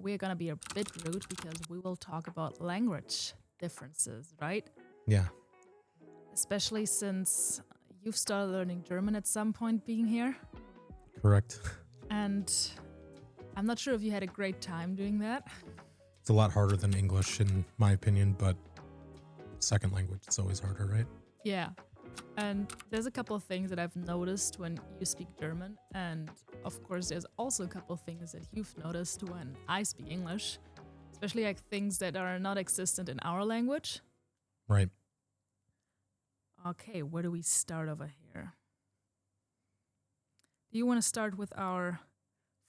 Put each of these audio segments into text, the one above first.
we're going to be a bit rude because we will talk about language differences, right? Yeah, Especially since you've started learning German at some point being here. correct. And I'm not sure if you had a great time doing that. It's a lot harder than English, in my opinion, but second language, it's always harder, right? Yeah. And there's a couple of things that I've noticed when you speak German. And of course, there's also a couple of things that you've noticed when I speak English, especially like things that are not existent in our language. Right. Okay, where do we start over here? Do you want to start with our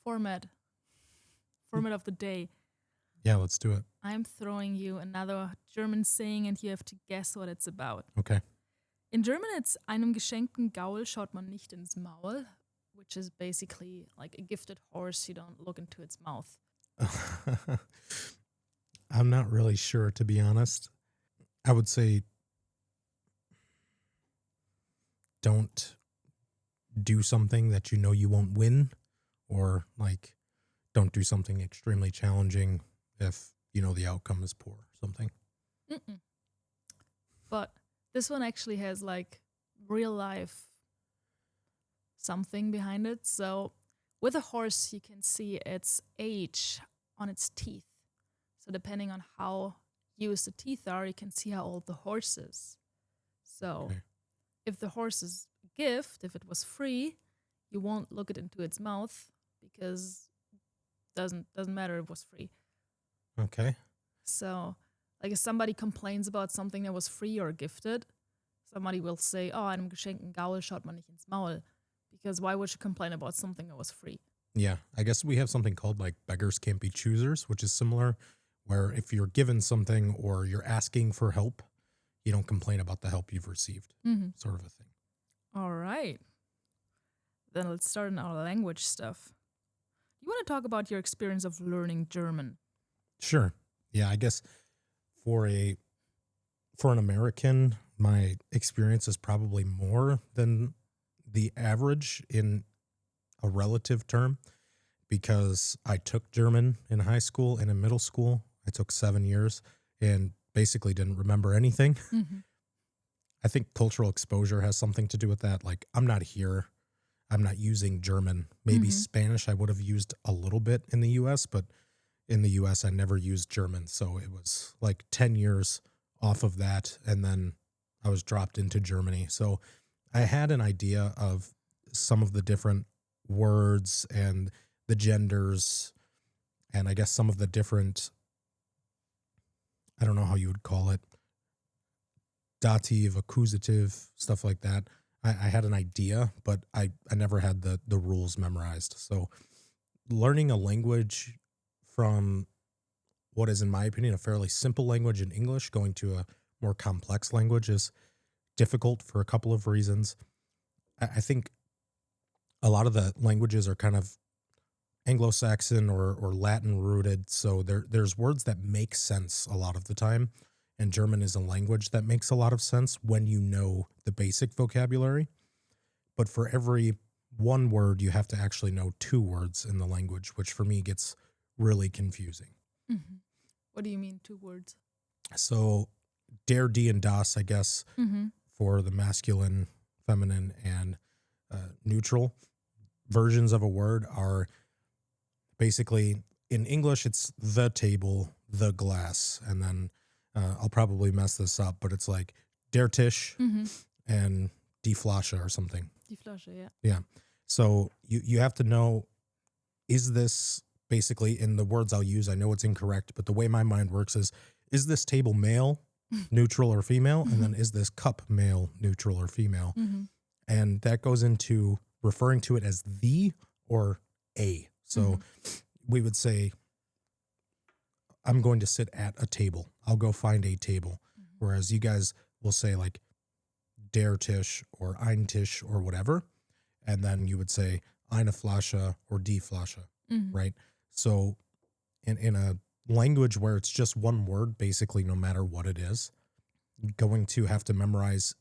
format of the day? Yeah, let's do it. I'm throwing you another German saying and you have to guess what it's about. Okay. In German, it's einem geschenkten Gaul schaut man nicht ins Maul, which is basically like a gifted horse, you don't look into its mouth. I'm not really sure, to be honest. I would say don't do something that you know you won't win, or like don't do something extremely challenging if you know the outcome is poor or something. Mm-mm. But this one actually has like real life something behind it. So with a horse, you can see its age on its teeth. So depending on how used the teeth are, you can see how old the horse is. So Okay. if the horse is a gift, if it was free, you won't look it into its mouth because doesn't matter if it was free. Okay. So like if somebody complains about something that was free or gifted, somebody will say, oh, einem geschenkten Gaul schaut man nicht ins Maul. Because why would you complain about something that was free? Yeah, I guess we have something called like beggars can't be choosers, which is similar, where if you're given something or you're asking for help, you don't complain about the help you've received, Mm-hmm. sort of a thing. All right. Then let's start on our language stuff. You want to talk about your experience of learning German? Sure. Yeah, I guess for an American, my experience is probably more than the average in a relative term, because I took German in high school and in middle school. I took 7 years and basically didn't remember anything. Mm-hmm. I think cultural exposure has something to do with that. Like, I'm not here. I'm not using German. Maybe Mhm. Spanish I would have used a little bit in the US, but in the US I never used German. So it was like 10 years off of that. And then I was dropped into Germany. So I had an idea of some of the different words and the genders, and I guess some of the different, I don't know how you would call it, dative, accusative, stuff like that. I had an idea, but I never had the rules memorized. So learning a language from what is, in my opinion, a fairly simple language in English, going to a more complex language is difficult for a couple of reasons. I think a lot of the languages are kind of Anglo-Saxon or Latin rooted. So there's words that make sense a lot of the time. And German is a language that makes a lot of sense when you know the basic vocabulary. But for every one word, you have to actually know 2 words in the language, which for me gets really confusing. Mm-hmm. What do you mean, 2 words? So der, die, and das, I guess, Mm-hmm. for the masculine, feminine, and neutral versions of a word are basically, in English, it's the table, the glass, and then I'll probably mess this up, but it's like der Tisch Mm-hmm. and die Flasche or something. Die Flasche, yeah. Yeah. So you have to know, is this basically, in the words I'll use, I know it's incorrect, but the way my mind works is this table male, neutral, or female? And then is this cup male, neutral, or female? Mm-hmm. And that goes into referring to it as the or a. So we would say, I'm going to sit at a table. I'll go find a table. Whereas you guys will say like der Tisch or ein Tisch or whatever. And then you would say eine Flasche or die Flasche, Mm-hmm. right? So in a language where it's just one word, basically, no matter what it is, you're going to have to memorize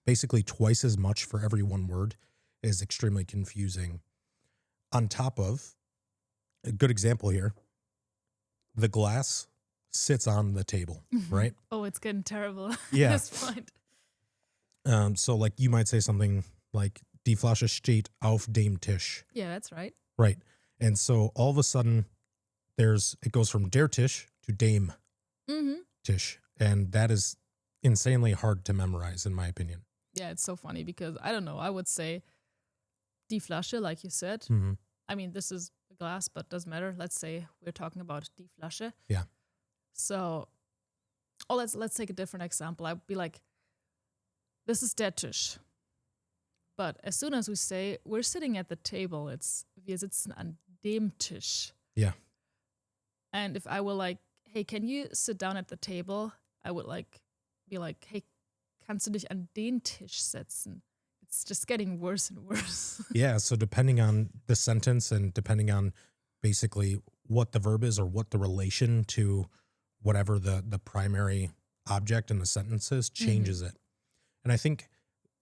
basically twice as much for every one word is extremely confusing. On top of, a good example here, the glass sits on the table, right? Oh, it's getting terrible at Yeah. this point. So like you might say something like Die Flasche steht auf dem Tisch, Yeah, that's right. right? And so all of a sudden it goes from der Tisch to dem Mm-hmm. Tisch. And that is insanely hard to memorize in my opinion. Yeah, it's so funny because I don't know. I would say die Flasche, like you said. Mm-hmm. I mean, this is a glass, but doesn't matter. Let's say we're talking about die Flasche. Yeah. So, let's take a different example. I'd be like, this is der Tisch. But as soon as we say we're sitting at the table, it's wir sitzen an dem Tisch. Yeah. And if I were like, hey, can you sit down at the table? I would like be like, hey, kannst du dich an den Tisch setzen? It's just getting worse and worse. Yeah. So depending on the sentence and depending on basically what the verb is or what the relation to whatever the primary object in the sentence is changes it. And I think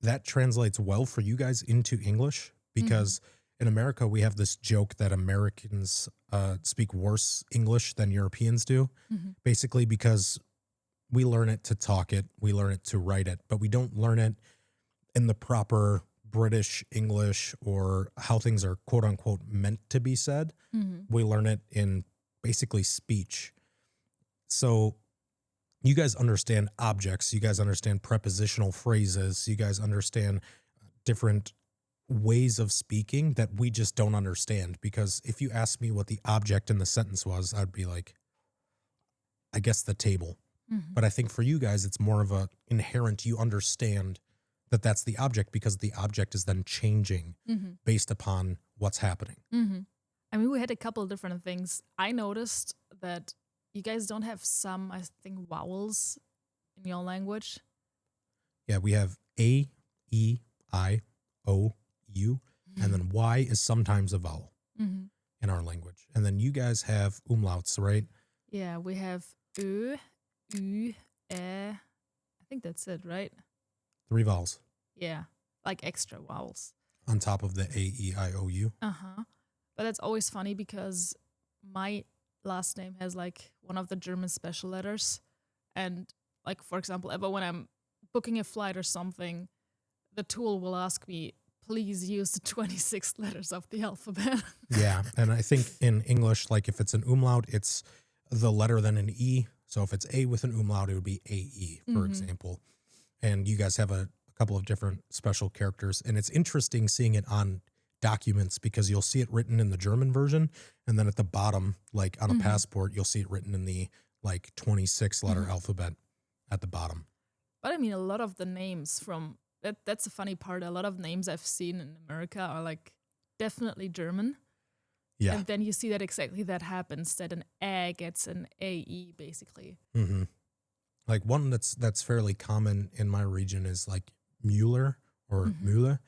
that translates well for you guys into English because in America, we have this joke that Americans speak worse English than Europeans do, basically because we learn it to talk it, we learn it to write it, but we don't learn it in the proper British English or how things are quote unquote meant to be said. We learn it in basically speech. So you guys understand objects, you guys understand prepositional phrases, you guys understand different ways of speaking that we just don't understand. Because if you asked me what the object in the sentence was, I'd be like, I guess the table. But I think for you guys, it's more of a inherent, you understand that that's the object because the object is then changing based upon what's happening. I mean, we had a couple of different things. I noticed that you guys don't have some, I think, vowels in your language. Yeah, we have A, E, I, O, U, and then Y is sometimes a vowel in our language. And then you guys have umlauts, right? Yeah, we have Ö, Ü, Ä. I think that's it, right? 3 vowels Yeah, like extra vowels. on top of the A, E, I, O, U. But that's always funny because my last name has like one of the German special letters. And like, for example, ever when I'm booking a flight or something, the tool will ask me, please use the 26 letters of the alphabet. Yeah, and I think in English, like if it's an umlaut, it's the letter then an E. So if it's A with an umlaut, it would be AE, for example. And you guys have a couple of different special characters. And it's interesting seeing it on documents because you'll see it written in the German version. And then at the bottom, like on a passport, you'll see it written in the like 26 letter alphabet at the bottom. But I mean, a lot of the names from that's the funny part. A lot of names I've seen in America are like definitely German. Yeah. And then you see that exactly that happens, that an A gets an AE basically. Like one that's fairly common in my region is like Mueller or Müller,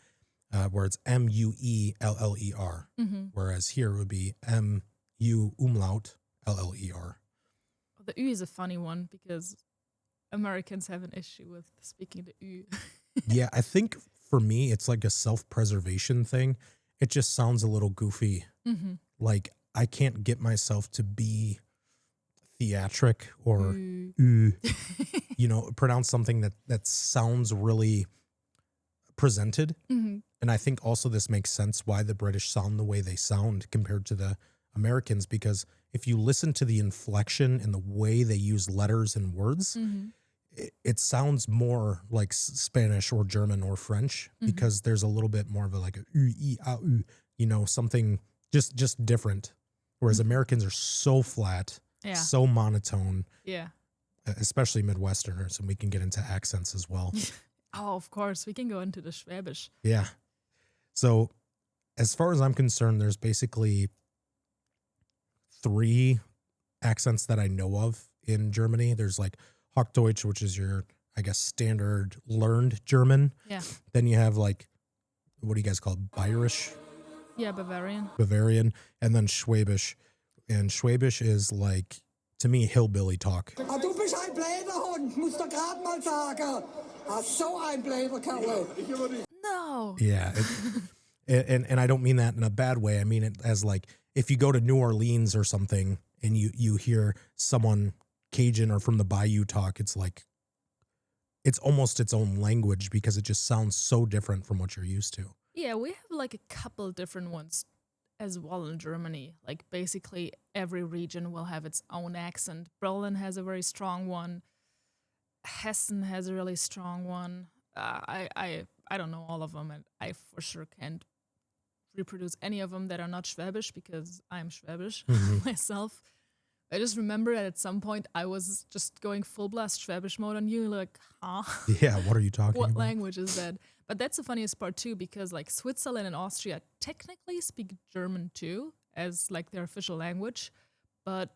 where it's M-U-E-L-L-E-R. Whereas here it would be M-U umlaut L-L-E-R. The Ü is a funny one because Americans have an issue with speaking the Ü. Yeah, I think for me, it's like a self-preservation thing. It just sounds a little goofy. Like I can't get myself to be theatric or, you know, pronounce something that sounds really presented. And I think also this makes sense why the British sound the way they sound compared to the Americans, because if you listen to the inflection and the way they use letters and words, it sounds more like Spanish or German or French because there's a little bit more of a like a U, E, A, U, you know, something just different. Whereas Americans are so flat, so monotone. Yeah. Especially Midwesterners, and we can get into accents as well. Oh, of course. We can go into the Schwäbisch. Yeah. So as far as I'm concerned, there's basically 3 accents that I know of in Germany. There's like Hochdeutsch, which is your, I guess, standard learned German. Yeah. Then you have like, what do you guys call it? Bayerisch? Yeah, Bavarian. Bavarian. And then Schwäbisch. And Schwäbisch is like, to me, hillbilly talk. Ah, du bist ein blöder Hund, musst du grad mal sagen. Ah, so ein blöder Kerl. No. Yeah. And I don't mean that in a bad way. I mean it as like, if you go to New Orleans or something and you hear someone Cajun or from the Bayou talk, it's like it's almost its own language because it just sounds so different from what you're used to. Yeah, we have like a couple different ones as well in Germany. Like basically every region will have its own accent. Berlin has a very strong one. Hessen has a really strong one. I don't know all of them, and I for sure can't reproduce any of them that are not Schwäbisch because I'm Schwäbisch myself. I just remember that at some point I was just going full blast Schwäbisch mode on you, like, huh? Yeah, what are you talking What about? language is that? But that's the funniest part too, because like Switzerland and Austria technically speak German too, as like their official language, but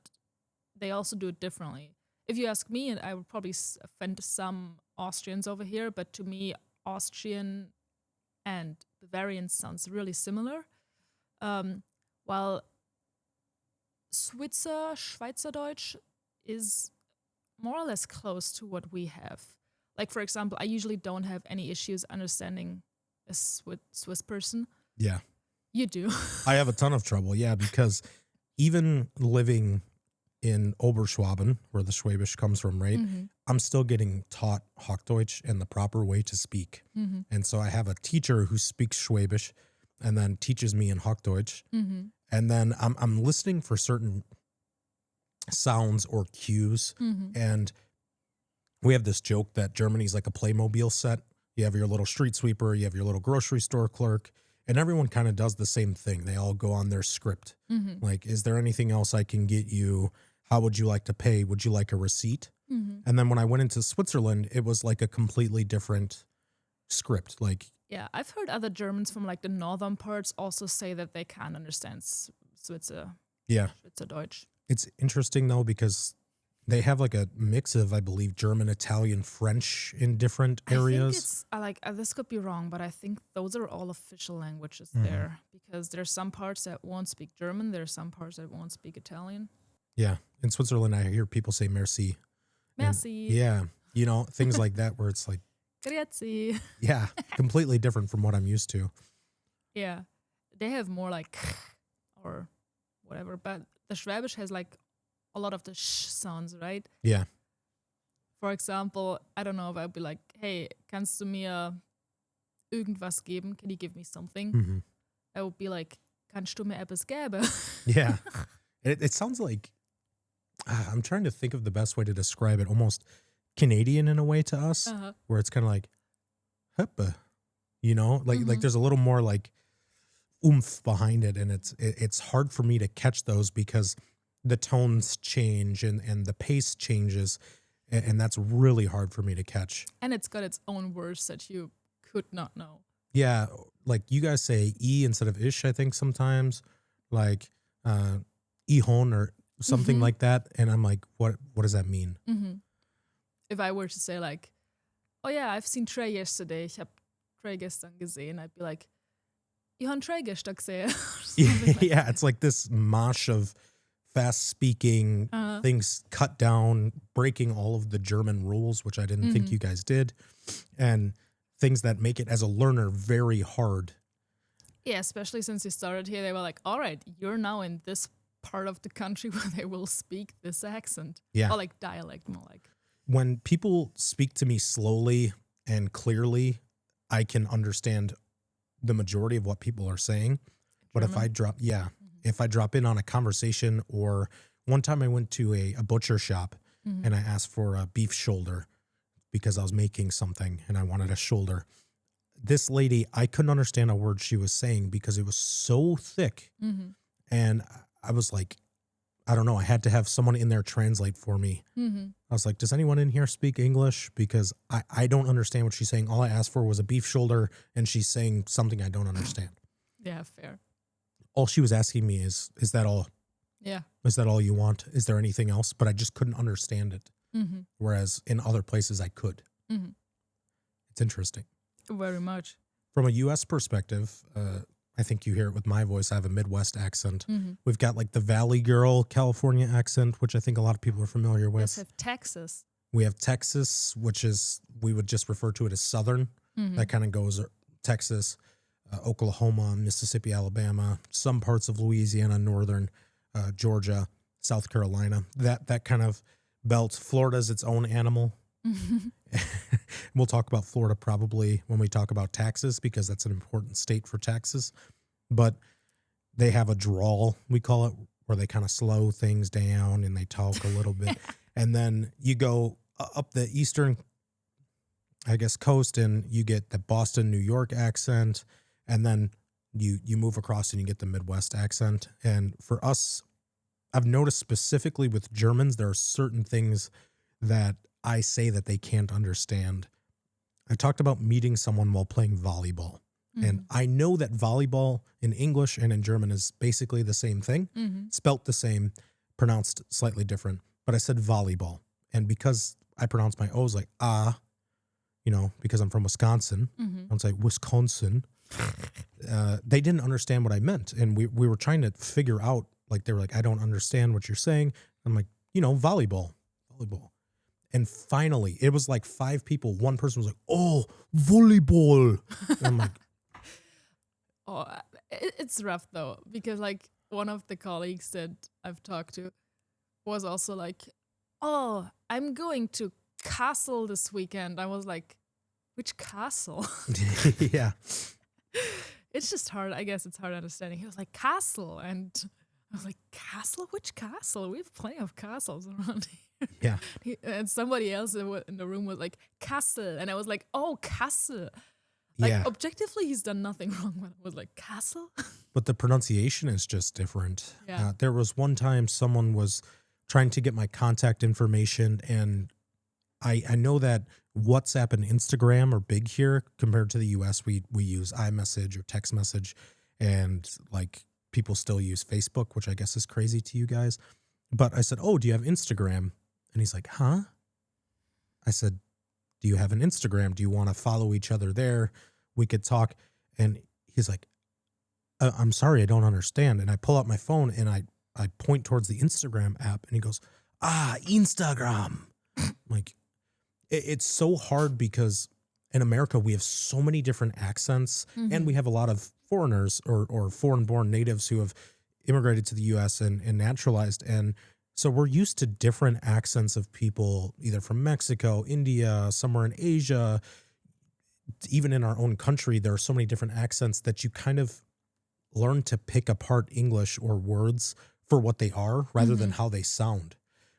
they also do it differently. If you ask me, and I would probably offend some Austrians over here, but to me, Austrian and Bavarian sounds really similar. While Schweizerdeutsch is more or less close to what we have. Like, for example, I usually don't have any issues understanding a Swiss person. Yeah. You do. I have a ton of trouble, yeah, because even living in Oberschwaben, where the Schwäbisch comes from, right? I'm still getting taught Hochdeutsch and the proper way to speak. And so I have a teacher who speaks Schwäbisch and then teaches me in Hochdeutsch. And then I'm listening for certain sounds or cues. And we have this joke that Germany's like a Playmobil set. You have your little street sweeper, you have your little grocery store clerk, and everyone kind of does the same thing. They all go on their script. Like, is there anything else I can get you? How would you like to pay? Would you like a receipt? And then when I went into Switzerland, it was like a completely different script. Like, yeah, I've heard other Germans from like the northern parts also say that they can't understand Schweizerdeutsch. It's interesting though, because they have like a mix of, I believe, German, Italian, French in different areas. I think it's this could be wrong, but I think those are all official languages there, because there's some parts that won't speak German, there's some parts that won't speak Italian. Yeah, in Switzerland, I hear people say merci. Merci. And, yeah, you know, things like that where it's like, Grazie. yeah, completely different from what I'm used to. Yeah, they have more like or whatever, but the Schwäbisch has like a lot of the sh sounds, right? Yeah. For example, I don't know if I'd be like, hey, kannst du mir irgendwas geben? Can you give me something? I would be like, kannst du mir etwas geben? Yeah. It sounds like, I'm trying to think of the best way to describe it, almost Canadian in a way to us, where it's kind of like, huppa, you know, like there's a little more like oomph behind it. And it's hard for me to catch those because the tones change and the pace changes. And that's really hard for me to catch. And it's got its own words that you could not know. Yeah. Like you guys say E instead of ish, I think sometimes, like ihon or something like that. And I'm like, what does that mean? If I were to say like, oh yeah, I've seen Trey yesterday. Ich habe Trey gestern gesehen. I'd be like, ich habe Trey gestern gesehen. Yeah, it's like this mosh of fast speaking, things cut down, breaking all of the German rules, which I didn't think you guys did, and things that make it as a learner very hard. Yeah, especially since you started here, they were like, all right, you're now in this part of the country where they will speak this accent. Yeah. Or like dialect, more like. When people speak to me slowly and clearly, I can understand the majority of what people are saying. But if I drop in on a conversation, or one time I went to a butcher shop and I asked for a beef shoulder because I was making something and I wanted a shoulder. This lady, I couldn't understand a word she was saying because it was so thick. And I was like, I don't know. I had to have someone in there translate for me. I was like, does anyone in here speak English? Because I don't understand what she's saying. All I asked for was a beef shoulder and she's saying something I don't understand. Yeah, fair. All she was asking me is that all? Yeah. Is that all you want? Is there anything else? But I just couldn't understand it. Whereas in other places I could. It's interesting. Very much. From a U.S. perspective, I think you hear it with my voice. I have a Midwest accent. We've got like the Valley Girl California accent, which I think a lot of people are familiar with. We also have Texas. We have Texas, which is, we would just refer to it as Southern. That kind of goes Texas, Oklahoma, Mississippi, Alabama, some parts of Louisiana, Northern Georgia. South Carolina, that kind of belt. Florida's its own animal. We'll talk about Florida probably when we talk about taxes, because that's an important state for taxes. But they have a drawl, we call it, where they kind of slow things down and they talk a little bit. And then you go up the eastern, I guess, coast, and you get the Boston, New York accent. And then you move across and you get the Midwest accent. And for us, I've noticed specifically with Germans, there are certain things that I say that they can't understand. I talked about meeting someone while playing volleyball. And I know that volleyball in English and in German is basically the same thing, spelt the same, pronounced slightly different. But I said volleyball. And because I pronounce my O's like because I'm from Wisconsin, I would say Wisconsin. They didn't understand what I meant. And we were trying to figure out, like, they were like, I don't understand what you're saying. I'm like, volleyball. And finally, it was like 5 people. One person was like, oh, volleyball. And I'm like, Oh, it's rough though, because like one of the colleagues that I've talked to was also like, oh, I'm going to Castle this weekend. I was like, which castle? yeah. It's just hard. I guess it's hard understanding. He was like, castle. And I was like, castle? Which castle? We have plenty of castles around here. Yeah. And somebody else in the room was like, castle. And I was like, oh, castle. Like, objectively, he's done nothing wrong. But I was like, castle? But the pronunciation is just different. Yeah. There was one time someone was trying to get my contact information, and I know that WhatsApp and Instagram are big here compared to the US. We use iMessage or text message, and like people still use Facebook, which I guess is crazy to you guys. But I said, oh, do you have Instagram? And he's like, huh? I said, do you have an Instagram? Do you want to follow each other there? We could talk. And he's like, I'm sorry, I don't understand. And I pull out my phone and I point towards the Instagram app, and he goes, Instagram. Like, it's so hard because in America, we have so many different accents, and we have a lot of foreigners or foreign-born natives who have immigrated to the U.S. and naturalized. And so we're used to different accents of people, either from Mexico, India, somewhere in Asia. Even in our own country, there are so many different accents that you kind of learn to pick apart English or words for what they are rather than how they sound.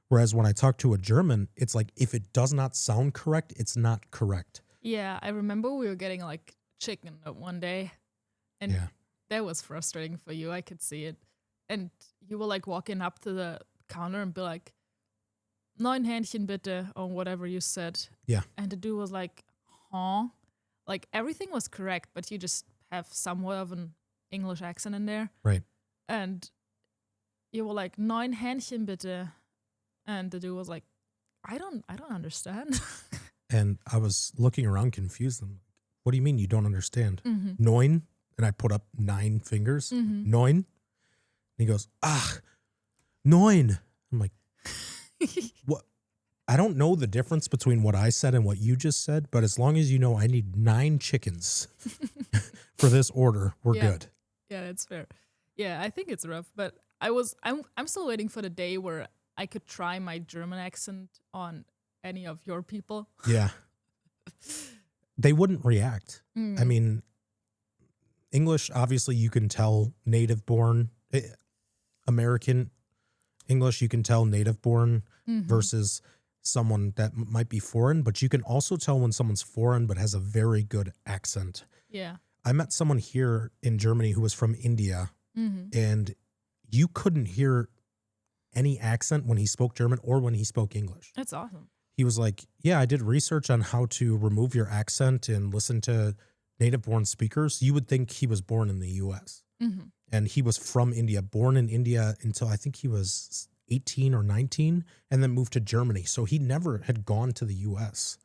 Whereas when I talk to a German, it's like, if it does not sound correct, it's not correct. Yeah, I remember we were getting like chicken one day, and that was frustrating for you. I could see it. And you were like walking up to the counter and be like, 9 Hähnchen bitte, or whatever you said. Yeah. And the dude was like, huh? Like, everything was correct, but you just have somewhat of an English accent in there. Right. And you were like, 9 Hähnchen bitte. And the dude was like, I don't understand. And I was looking around confused. I'm like, what do you mean you don't understand? 9? And I put up 9 fingers. 9. And he goes, 9. I'm like, what? I don't know the difference between what I said and what you just said, but as long as you know I need 9 chickens for this order, we're good. Yeah, that's fair. Yeah, I think it's rough, but I'm still waiting for the day where I could try my German accent on any of your people. Yeah. They wouldn't react. I mean, English, obviously you can tell native born, American English, you can tell native born versus someone that might be foreign, but you can also tell when someone's foreign but has a very good accent. Yeah. I met someone here in Germany who was from India, and you couldn't hear any accent when he spoke German or when he spoke English. That's awesome. He was like, yeah, I did research on how to remove your accent and listen to native born speakers. You would think he was born in the US. And he was from India, born in India until I think he was 18 or 19, and then moved to Germany. So he never had gone to the US,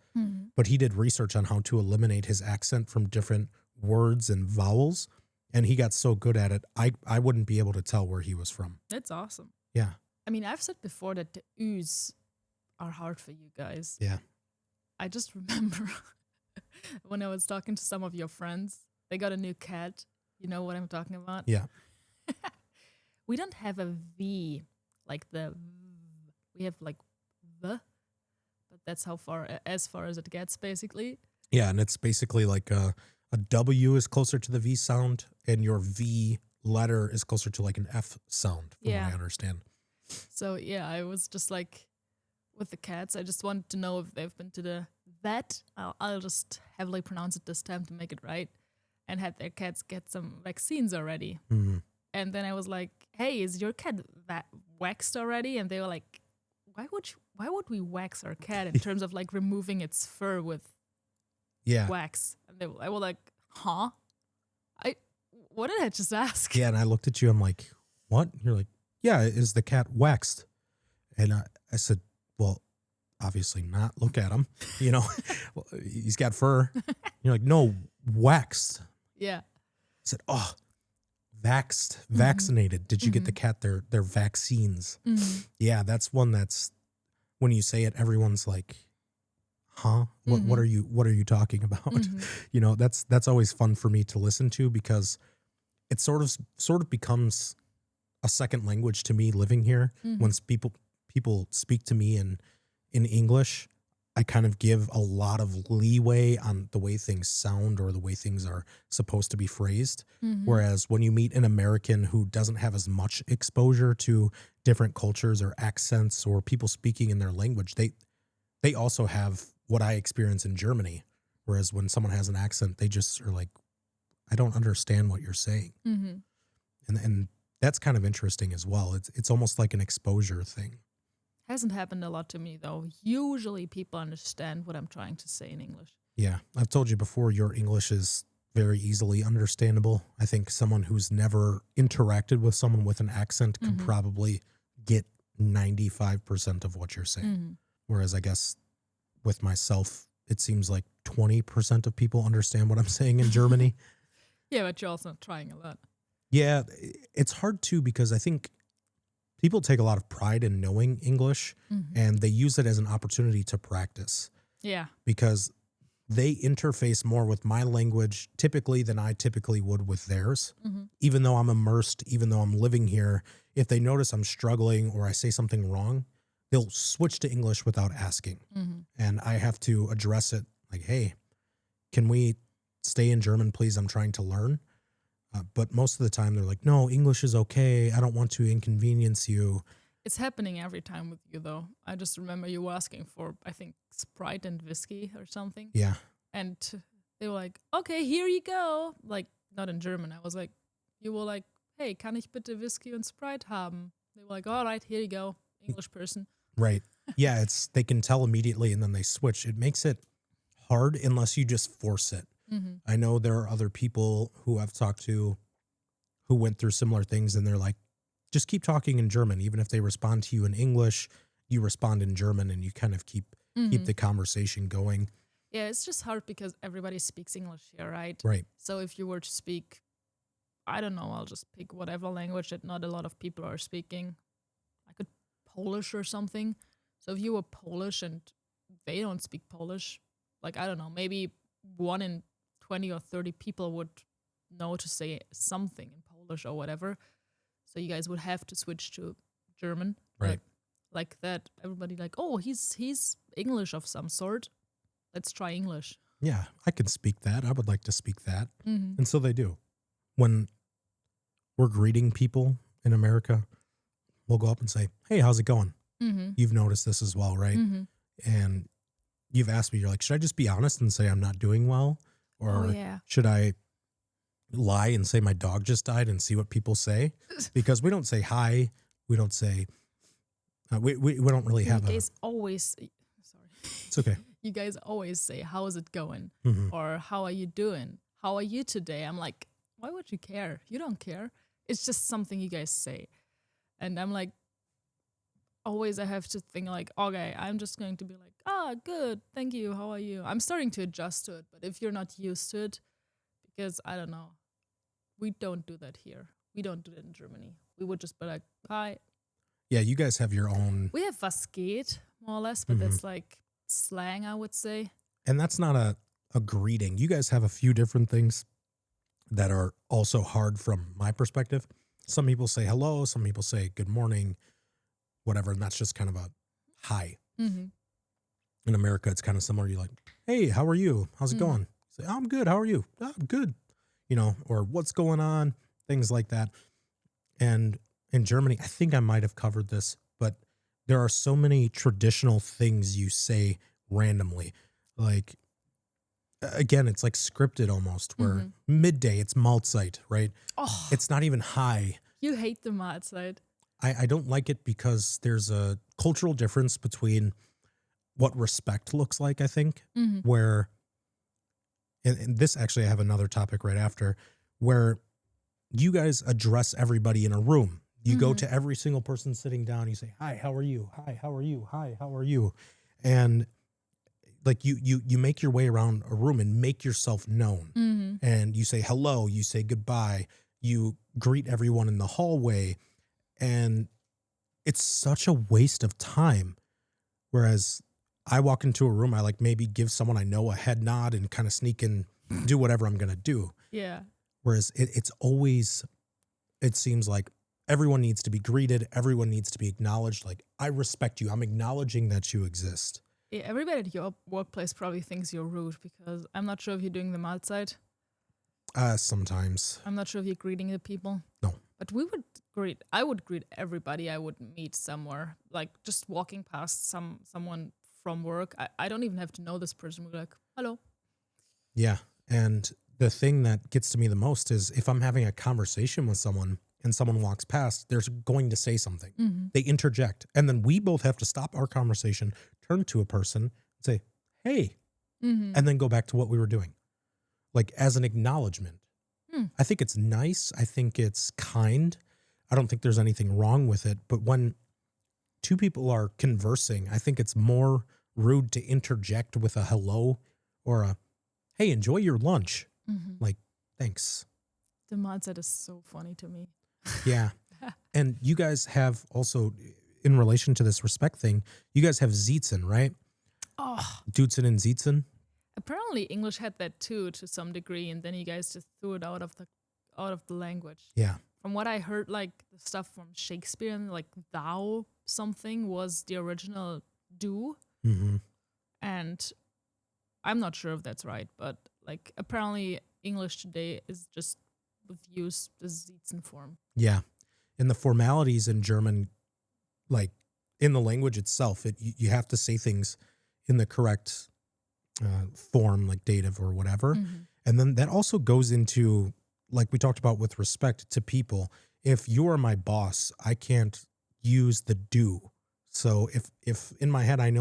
but he did research on how to eliminate his accent from different words and vowels. And he got so good at it, I wouldn't be able to tell where he was from. That's awesome. Yeah. I mean, I've said before that the U's are hard for you guys. Yeah. I just remember when I was talking to some of your friends, they got a new cat. You know what I'm talking about? Yeah. We don't have a V like we have like the, but that's how far as far as it gets basically. Yeah, and it's basically like a W is closer to the V sound, and your V letter is closer to like an F sound, from what I understand. So yeah, I was just like, with the cats, I just wanted to know if they've been to the vet. I'll just heavily pronounce it this time to make it right, and had their cats get some vaccines already. Mhm. And then I was like, hey, is your cat waxed already? And they were like, why would we wax our cat in terms of like removing its fur with Yeah. wax? And I were like, huh? What did I just ask? Yeah, and I looked at you, I'm like, what? You're like, yeah, is the cat waxed? And I said, well, obviously not. Look at him. You know, he's got fur. You're like, no, waxed. Yeah. I said, oh, vaxxed, vaccinated. Did you get the cat their vaccines? Yeah, that's one that's, when you say it, everyone's like, huh? What are you talking about? You know, that's always fun for me to listen to, because it sort of becomes a second language to me living here. Once people speak to me in English, I kind of give a lot of leeway on the way things sound or the way things are supposed to be phrased. Whereas when you meet an American who doesn't have as much exposure to different cultures or accents or people speaking in their language, they also have what I experience in Germany. Whereas when someone has an accent, they just are like, I don't understand what you're saying. And that's kind of interesting as well. It's almost like an exposure thing. Hasn't happened a lot to me though. Usually people understand what I'm trying to say in English. Yeah, I've told you before, your English is very easily understandable. I think someone who's never interacted with someone with an accent could probably get 95% of what you're saying. Whereas I guess with myself, it seems like 20% of people understand what I'm saying in Germany. Yeah, but you're also trying a lot. Yeah, it's hard too, because I think people take a lot of pride in knowing English and they use it as an opportunity to practice. Yeah. Because they interface more with my language typically than I typically would with theirs. Even though I'm immersed, even though I'm living here, if they notice I'm struggling or I say something wrong, they'll switch to English without asking. And I have to address it like, hey, can we stay in German, please? I'm trying to learn. But most of the time they're like, no, English is okay. I don't want to inconvenience you. It's happening every time with you, though. I just remember you were asking for, I think, Sprite and whiskey or something. Yeah. And they were like, okay, here you go. Like, not in German. I was like, you were like, hey, kann ich bitte Whisky und Sprite haben? They were like, all right, here you go. English person. Right. Yeah, they can tell immediately and then they switch. It makes it hard unless you just force it. I know there are other people who I've talked to who went through similar things and they're like, just keep talking in German. Even if they respond to you in English, you respond in German and you kind of keep the conversation going. Yeah, it's just hard because everybody speaks English here, right? Right. So if you were to speak, I don't know, I'll just pick whatever language that not a lot of people are speaking. I could Polish or something. So if you were Polish and they don't speak Polish, like, I don't know, maybe 1 in 20 or 30 people would know to say something in Polish or whatever. So you guys would have to switch to German. Right. But like that, everybody like, oh, he's English of some sort. Let's try English. Yeah, I can speak that. I would like to speak that. And so they do. When we're greeting people in America, we'll go up and say, hey, how's it going? You've noticed this as well, right? And you've asked me, you're like, should I just be honest and say I'm not doing well? Or should I lie and say my dog just died and see what people say? Because we don't say hi. We don't say, we don't really have you guys always, sorry. It's okay. You guys always say, how is it going? Or how are you doing? How are you today? I'm like, why would you care? You don't care. It's just something you guys say. And I'm like, always I have to think like, okay, I'm just going to be like, good, thank you, how are you? I'm starting to adjust to it, but if you're not used to it, because I don't know, we don't do that here. We don't do that in Germany. We would just be like, hi. Yeah, you guys have your own. We have was geht, more or less, but that's like slang, I would say. And that's not a greeting. You guys have a few different things that are also hard from my perspective. Some people say hello, some people say good morning. whatever. And that's just kind of a hi. Mm-hmm. In America, it's kind of similar. You're like, hey, how are you? How's it going? You say, I'm good. How are you? "Oh, I'm good. Or what's going on? Things like that. And in Germany, I think I might have covered this, but there are so many traditional things you say randomly. Like, again, it's like scripted almost, where midday, it's Mahlzeit, right? Oh, It's not even hi. you hate the Mahlzeit. I don't like it because there's a cultural difference between what respect looks like, I think, where, and this actually, I have another topic right after, where you guys address everybody in a room. You go to every single person sitting down. You say, hi, how are you? Hi, how are you? Hi, how are you? And like you make your way around a room and make yourself known. And you say hello, you say goodbye, you greet everyone in the hallway. And it's such a waste of time. Whereas I walk into a room, I like maybe give someone I know a head nod and kind of sneak in, do whatever I'm going to do. Yeah. Whereas it's always, it seems like everyone needs to be greeted. Everyone needs to be acknowledged. Like, I respect you. I'm acknowledging that you exist. Yeah, everybody at your workplace probably thinks you're rude because I'm not sure if you're doing the Mahlzeit. Sometimes. I'm not sure if you're greeting the people. No. But I would greet everybody I would meet somewhere. Like just walking past someone from work. I don't even have to know this person. We're like, hello. Yeah. And the thing that gets to me the most is if I'm having a conversation with someone and someone walks past, they're going to say something. They interject. And then we both have to stop our conversation, turn to a person and say, hey, and then go back to what we were doing. Like as an acknowledgement. I think it's nice. I think it's kind. I don't think there's anything wrong with it. But when two people are conversing, I think it's more rude to interject with a hello or a, hey, enjoy your lunch. Like, thanks. The Mahlzeit is so funny to me. Yeah. And you guys have also, in relation to this respect thing, you guys have Siezen, right? Oh, Dutzen and Siezen. apparently English had that too to some degree, and then you guys just threw it out of the language. Yeah. From what I heard, like the stuff from Shakespeare, and like thou something was the original do, and I'm not sure if that's right, but like apparently English today is just with use the Siezen form. Yeah. And the formalities in German, like in the language itself, you have to say things in the correct form, like dative or whatever. And then that also goes into, like we talked about with respect to people. If you are my boss, I can't use the do. So if in my head I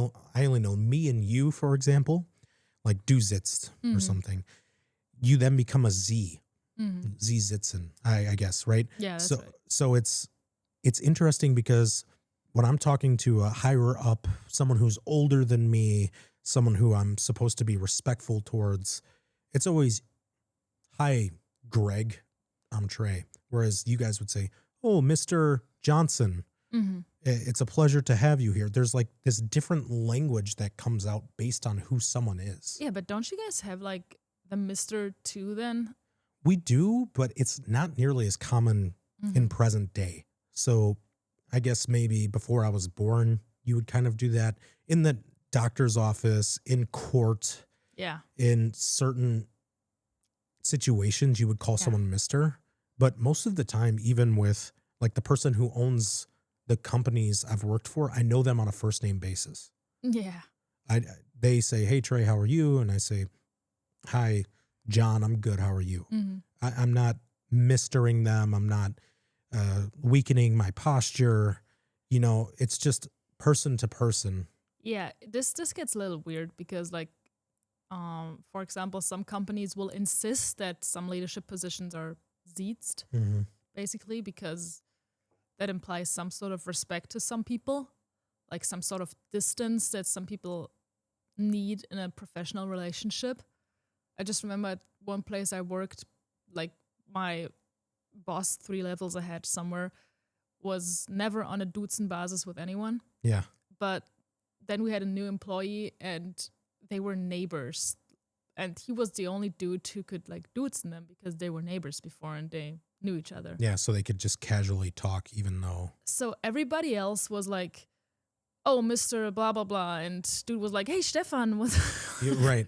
only know me and you, for example, like du sitzt or something, you then become a Z. Sie sitzen, I guess, right? Yeah, that's so right. so it's interesting because when I'm talking to a higher up, someone who's older than me, someone who I'm supposed to be respectful towards, it's always, hi, Greg, I'm Trey. Whereas you guys would say, oh, Mr. Johnson, it's a pleasure to have you here. There's like this different language that comes out based on who someone is. Yeah, but don't you guys have like the Mr. too then? We do, but it's not nearly as common in present day. So I guess maybe before I was born, you would kind of do that in the doctor's office, in court, Yeah. in certain situations, you would call someone Mr. But most of the time, even with like the person who owns the companies I've worked for, I know them on a first name basis. Yeah. They say, hey, Trey, how are you? And I say, hi, John, I'm good. How are you? I'm not mistering them. I'm not weakening my posture. It's just person to person. Yeah, this gets a little weird because like for example, some companies will insist that some leadership positions are siezt, basically, because that implies some sort of respect to some people, like some sort of distance that some people need in a professional relationship. I just remember at one place I worked, like my boss 3 levels ahead somewhere was never on a duzen basis with anyone. Yeah. But then we had a new employee and they were neighbors. And he was the only dude who could like duzen them because they were neighbors before and they knew each other. Yeah, so they could just casually talk, even though. So everybody else was like, "Oh, Mr. blah blah blah," and dude was like, "Hey, Stefan." Right.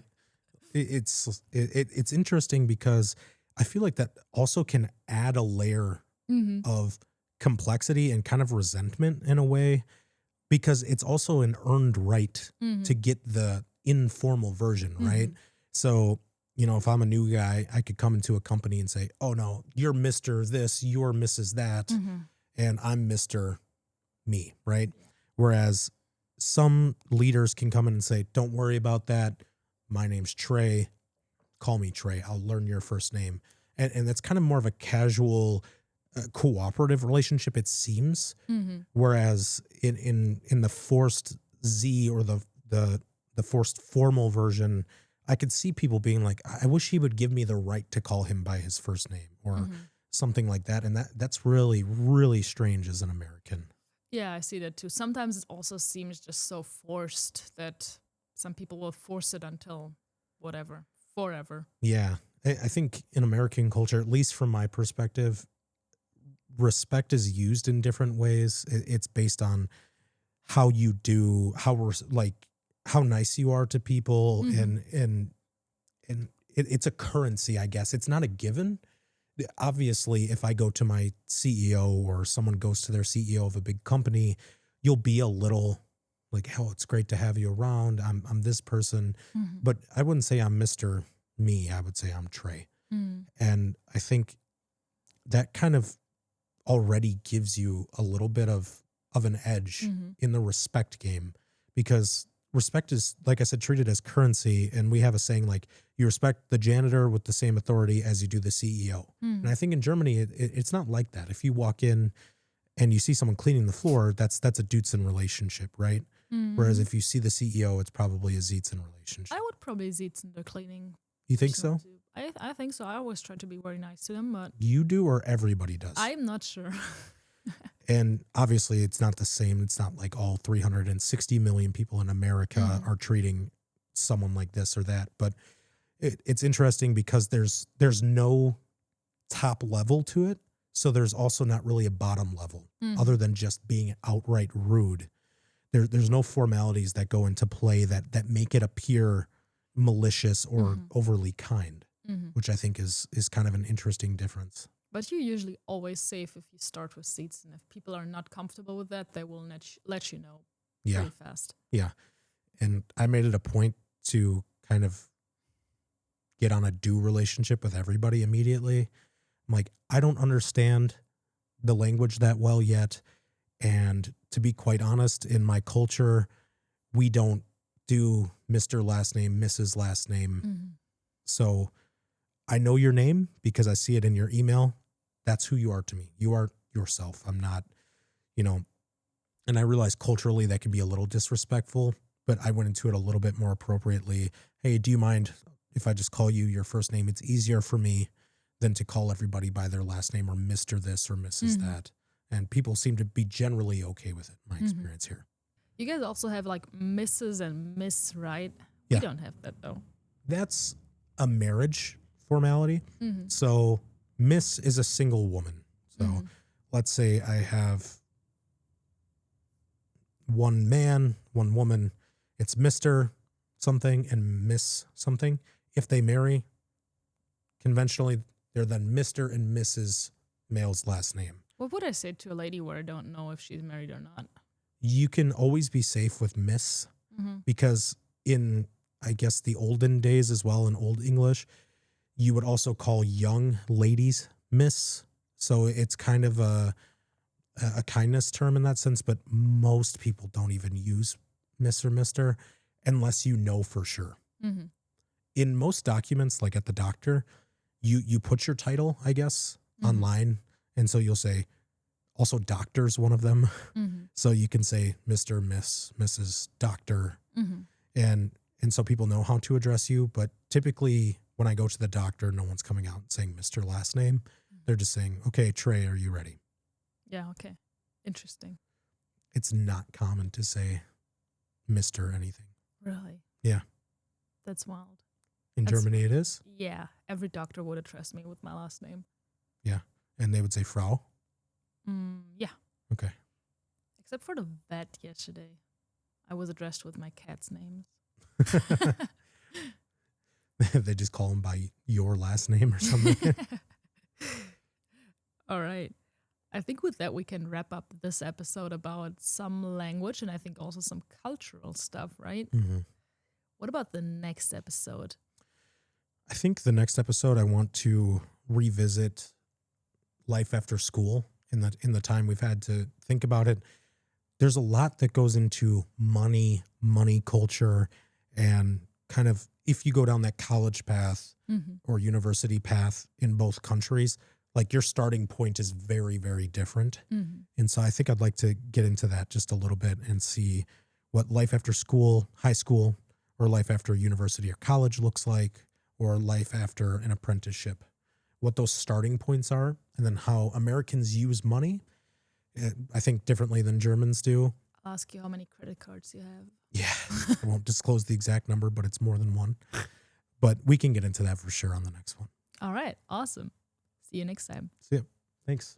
It's interesting because I feel like that also can add a layer Mhm. of complexity and kind of resentment in a way, because it's also an earned right Mhm. to get the informal version, right? So, if I'm a new guy, I could come into a company and say, "Oh no, you're Mr. this, you're Mrs. that, Mhm. and I'm Mr. me," right? Whereas some leaders can come in and say, "Don't worry about that. My name's Trey. Call me Trey. I'll learn your first name." And that's kind of more of a casual, cooperative relationship, it seems. Mhm. Whereas in the forced Z, or the forced formal version, I could see people being like, "I wish he would give me the right to call him by his first name," or something like that. And that's really, really strange as an American. Yeah, I see that too. Sometimes it also seems just so forced that some people will force it until whatever, forever. Yeah. I think in American culture, at least from my perspective, respect is used in different ways. It's based on how you do, how nice you are to people, and it's a currency, I guess. It's not a given. Obviously, if I go to my CEO, or someone goes to their CEO of a big company, you'll be a little like, "Oh, it's great to have you around. I'm this person," but I wouldn't say I'm Mr. Me. I would say I'm Trey. And I think that kind of already gives you a little bit of an edge in the respect game, because respect is, like I said, treated as currency. And we have a saying like, you respect the janitor with the same authority as you do the CEO. And I think in Germany, it's not like that. If you walk in and you see someone cleaning the floor, that's a Dutzen relationship, right? Whereas if you see the CEO, it's probably a Siezen relationship. I would probably sitzen the cleaning. You think so? person too. I think so. I always try to be very nice to them, but You do, or everybody does? I'm not sure. And obviously, it's not the same. It's not like all 360 million people in America are treating someone like this or that. But it's interesting because there's no top level to it. So there's also not really a bottom level other than just being outright rude. There's no formalities that go into play that make it appear malicious or overly kind, which I think is kind of an interesting difference. But you're usually always safe if you start with seats, and if people are not comfortable with that, they will let you know pretty fast. Yeah. And I made it a point to kind of get on a do relationship with everybody immediately. I'm like, I don't understand the language that well yet. And to be quite honest, in my culture, we don't do Mr. last name, Mrs. last name. So I know your name because I see it in your email. That's who you are to me. You are yourself. I'm not, and I realize culturally that can be a little disrespectful, but I went into it a little bit more appropriately. Hey, do you mind if I just call you your first name? It's easier for me than to call everybody by their last name, or Mr. this or Mrs. that. And people seem to be generally okay with it, my experience here. You guys also have like Mrs. and Miss, right? Yeah. We don't have that though. That's a marriage formality. So Miss is a single woman. So let's say I have one man, one woman. It's Mr. something and Miss something. If they marry, conventionally, they're then Mr. and Mrs. male's last name. What would I say to a lady where I don't know if she's married or not? You can always be safe with Miss, because in, I guess, the olden days as well, in Old English, you would also call young ladies Miss. So it's kind of a kindness term in that sense, but most people don't even use Miss or Mr. unless you know for sure. In most documents, like at the doctor, you put your title, I guess, online. And so you'll say, also doctor's one of them. So you can say Mr., Miss, Mrs., Doctor. And so people know how to address you. But typically when I go to the doctor, no one's coming out and saying Mr. last name. They're just saying, okay, Trey, are you ready? Yeah, okay. Interesting. It's not common to say Mr. anything. Really? Yeah. That's wild. In Germany it is? Yeah. Every doctor would address me with my last name. Yeah. And they would say Frau? Yeah. Okay. Except for the vet yesterday. I was addressed with my cat's names. They just call him by your last name or something. All right. I think with that, we can wrap up this episode about some language and I think also some cultural stuff, right? Mm-hmm. What about the next episode? I think the next episode I want to revisit life after school in the time we've had to think about it. There's a lot that goes into money culture, and kind of if you go down that college path or university path in both countries, like your starting point is very, very different. And so I think I'd like to get into that just a little bit and see what life after school, high school, or life after university or college looks like, or life after an apprenticeship, what those starting points are, and then how Americans use money, I think differently than Germans do. I'll ask you how many credit cards you have. Yeah, I won't disclose the exact number, but it's more than one. But we can get into that for sure on the next one. All right. Awesome. See you next time. See ya. Thanks.